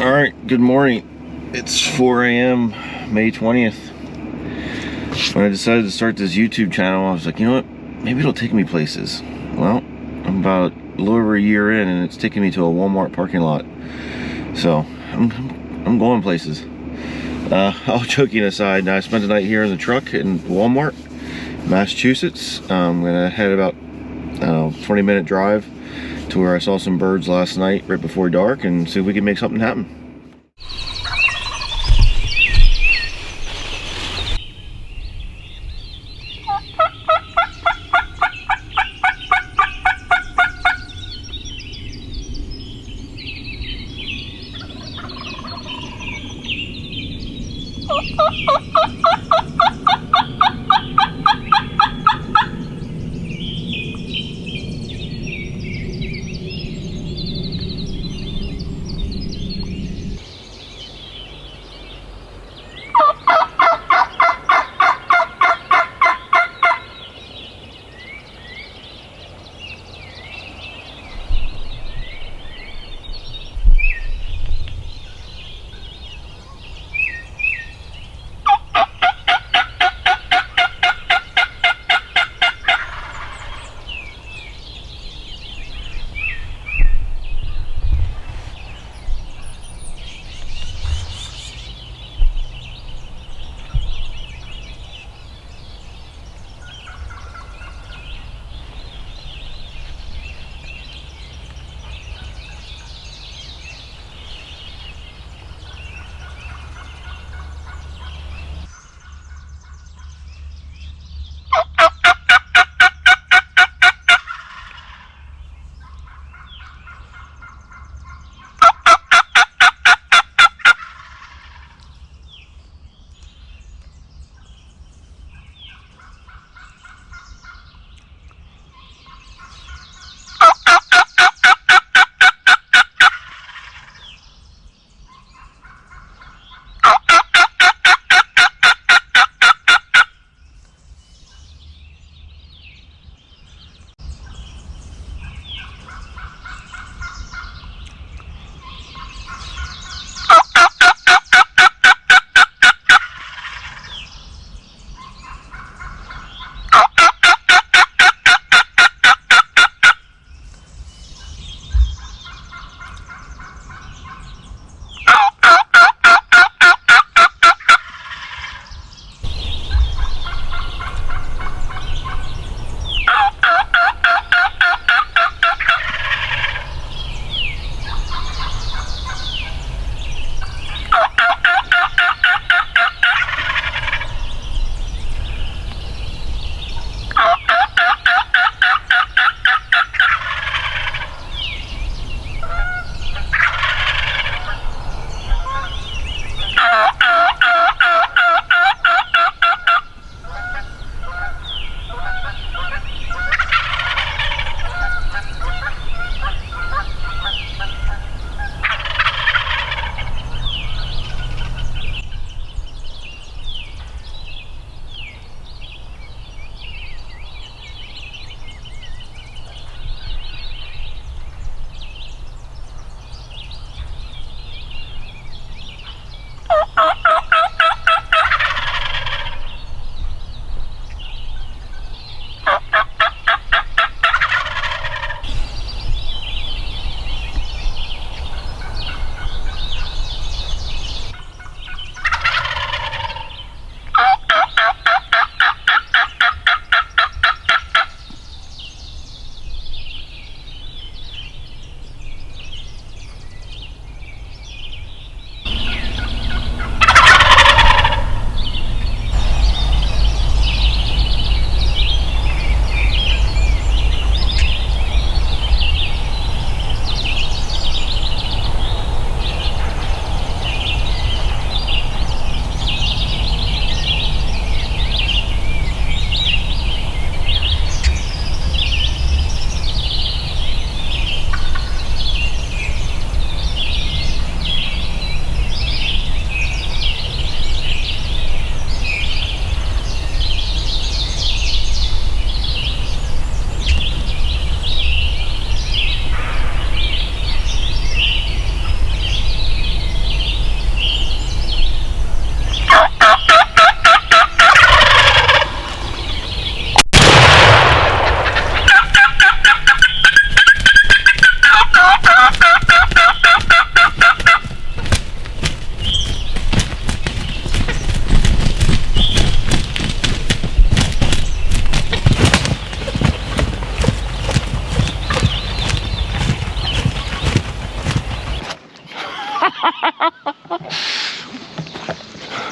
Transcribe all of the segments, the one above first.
All right, good morning. It's 4 a.m. May 20th. When I decided to start this YouTube channel, I was like, you know what? Maybe it'll take me places. Well, I'm about a little over a year in, and it's taking me to a Walmart parking lot. So I'm going places. All joking aside, I spent the night here in the truck in Walmart, Massachusetts. I'm gonna head about 20-minute drive to where I saw some birds last night right before dark and see if we can make something happen.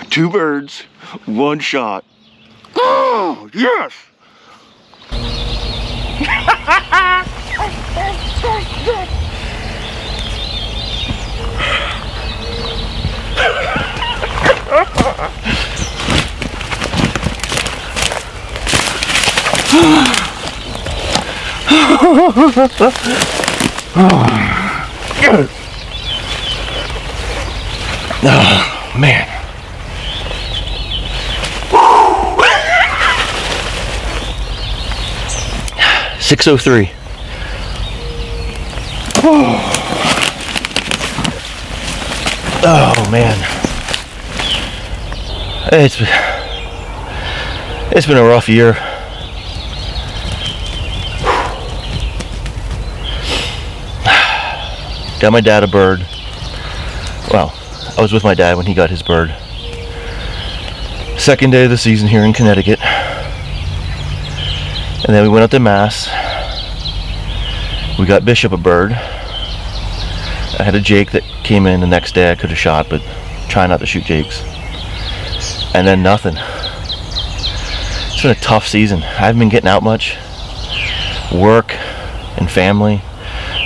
Two birds, one shot. Oh, yes! Oh, man. 6:03. Oh man, it's been a rough year. Got my dad a bird. Well, I was with my dad when he got his bird. Second day of the season here in Connecticut. And then we went up to Mass. We got Bishop a bird. I had a Jake that came in the next day I could have shot, but try not to shoot Jakes. And then nothing. It's been a tough season. I haven't been getting out much. Work and family.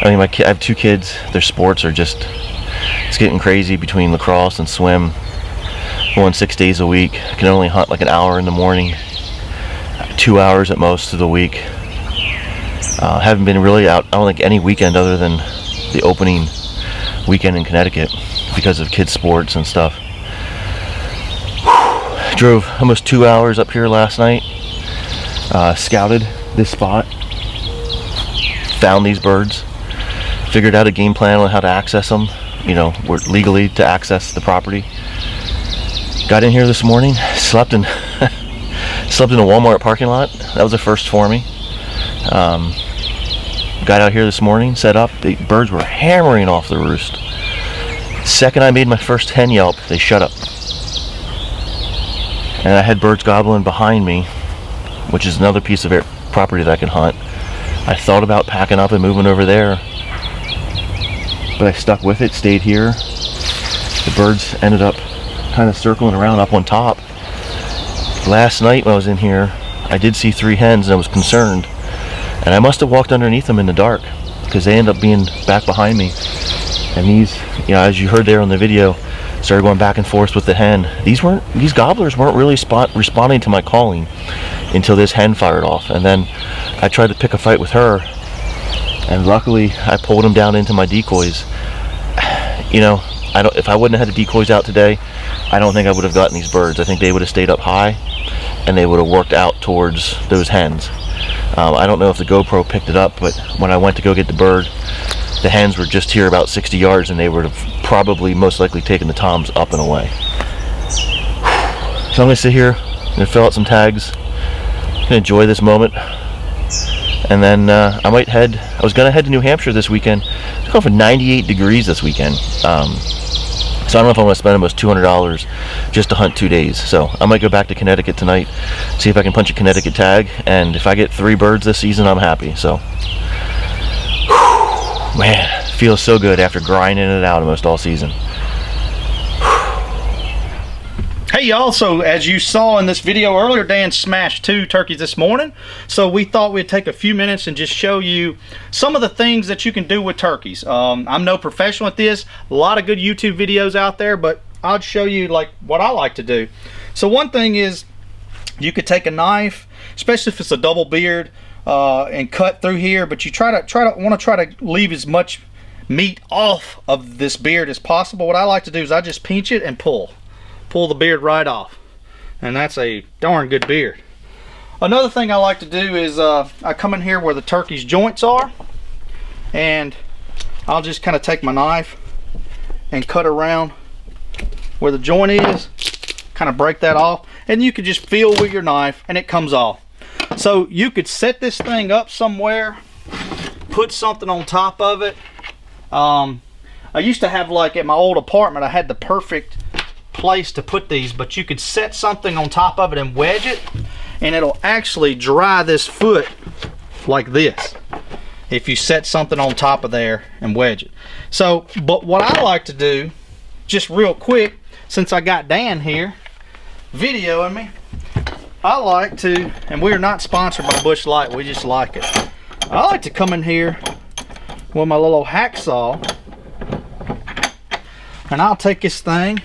I mean, I have two kids. Their sports are just, it's getting crazy between lacrosse and swim. Going 6 days a week. I can only hunt like an hour in the morning, 2 hours at most of the week. Haven't been really out, I don't think, any weekend other than the opening weekend in Connecticut because of kids' sports and stuff. Drove almost 2 hours up here last night. Scouted this spot. Found these birds. Figured out a game plan on how to access them. You know, legally to access the property. Got in here this morning. Slept in slept in a Walmart parking lot. That was a first for me. Got out here this morning, set up. The birds were hammering off the roost. Second I made my first hen yelp, they shut up. And I had birds gobbling behind me, which is another piece of property that I can hunt. I thought about packing up and moving over there, but I stuck with it, stayed here. The birds ended up kind of circling around up on top. Last night when I was in here, I did see 3 hens and I was concerned. And I must have walked underneath them in the dark because they end up being back behind me. And these, you know, as you heard there on the video, started going back and forth with the hen. These gobblers weren't really responding to my calling until this hen fired off. And then I tried to pick a fight with her, and luckily I pulled them down into my decoys. You know, if I wouldn't have had the decoys out today, I don't think I would have gotten these birds. I think they would have stayed up high and they would have worked out towards those hens. I don't know if the GoPro picked it up, but when I went to go get the bird, the hens were just here about 60 yards and they would have probably most likely taken the toms up and away. So I'm going to sit here, I'm going to fill out some tags, I'm going to enjoy this moment, and then I was going to head to New Hampshire this weekend. It's going for 98 degrees this weekend. So I don't know if I'm going to spend almost $200 just to hunt 2 days. So I might go back to Connecticut tonight, see if I can punch a Connecticut tag, and if I get 3 birds this season, I'm happy. So, man, it feels so good after grinding it out almost all season. Hey y'all, so as you saw in this video earlier, Dan smashed 2 turkeys this morning. So we thought we'd take a few minutes and just show you some of the things that you can do with turkeys. I'm no professional at this, a lot of good YouTube videos out there, but I'll show you like what I like to do. So one thing is, you could take a knife, especially if it's a double beard, and cut through here, but you want to try to leave as much meat off of this beard as possible. What I like to do is I just pinch it and pull the beard right off, and that's a darn good beard. Another thing I like to do is I come in here where the turkey's joints are, and I'll just kind of take my knife and cut around where the joint is, kind of break that off, and you could just feel with your knife and it comes off. So you could set this thing up somewhere, put something on top of it. I used to have, like at my old apartment, I had the perfect place to put these, but you could set something on top of it and wedge it, and it'll actually dry this foot like this if you set something on top of there and wedge it. So, but what I like to do just real quick, since I got Dan here videoing me, I like to, and we're not sponsored by Busch Light, we just like it. I like to come in here with my little hacksaw, and I'll take this thing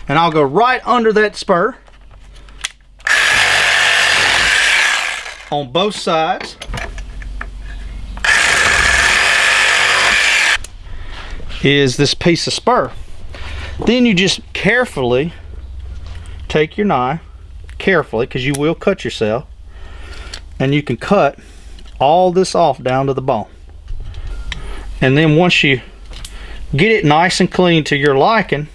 and I'll go right under that spur on both sides. Is this piece of spur. Then you just carefully take your knife, carefully, because you will cut yourself, and you can cut all this off down to the bone. And then once you get it nice and clean to your liking,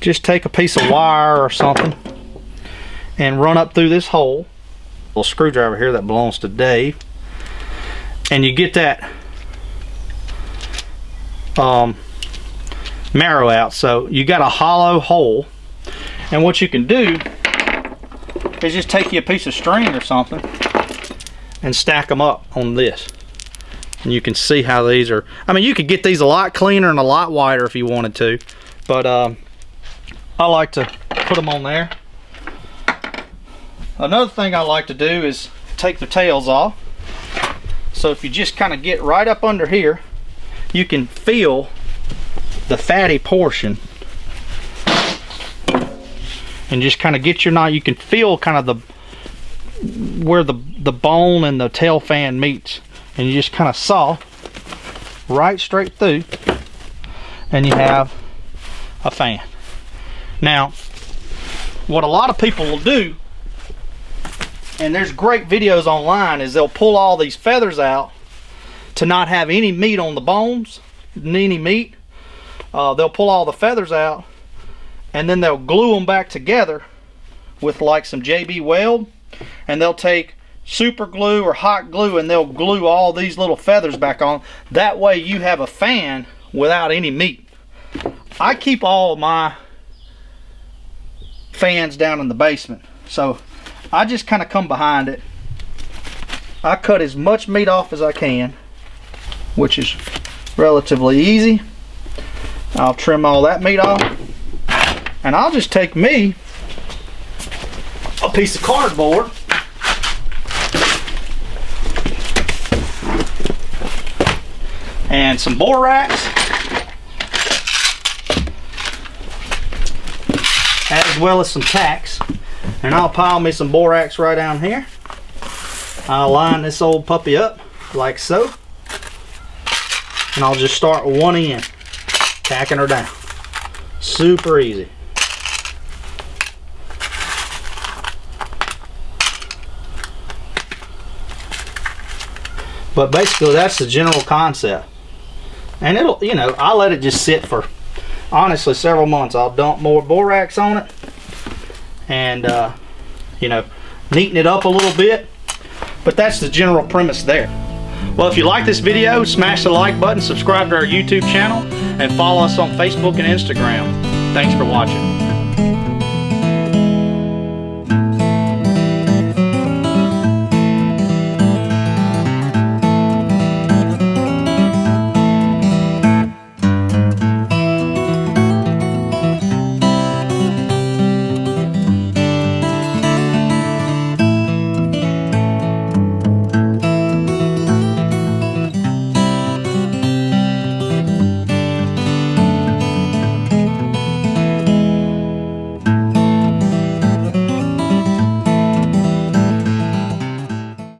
just take a piece of wire or something and run up through this hole. Little screwdriver here that belongs to Dave, and you get that marrow out. So you got a hollow hole, and what you can do is just take you a piece of string or something and stack them up on this, and you can see how these are. I mean, you could get these a lot cleaner and a lot wider if you wanted to, but I like to put them on there. Another thing I like to do is take the tails off. So if you just kind of get right up under here, you can feel the fatty portion, and just kind of get your knife. You can feel kind of where the bone and the tail fan meets, and you just kind of saw right straight through, and you have a fan. Now, what a lot of people will do, and there's great videos online, is they'll pull all these feathers out to not have any meat on the bones, any meat. They'll pull all the feathers out, and then they'll glue them back together with like some JB Weld, and they'll take super glue or hot glue and they'll glue all these little feathers back on. That way you have a fan without any meat. I keep all my fans down in the basement, so I just kind of come behind it. I cut as much meat off as I can, which is relatively easy. I'll trim all that meat off, and I'll just take me a piece of cardboard and some borax, as well as some tacks, and I'll pile me some borax right down here. I'll line this old puppy up like so, and I'll just start one end, tacking her down. Super easy. But basically that's the general concept. And it'll, you know, I'll let it just sit for honestly several months. I'll dump more borax on it and you know, neaten it up a little bit. But that's the general premise there. Well, if you like this video, smash the like button, subscribe to our YouTube channel, and follow us on Facebook and Instagram. Thanks for watching.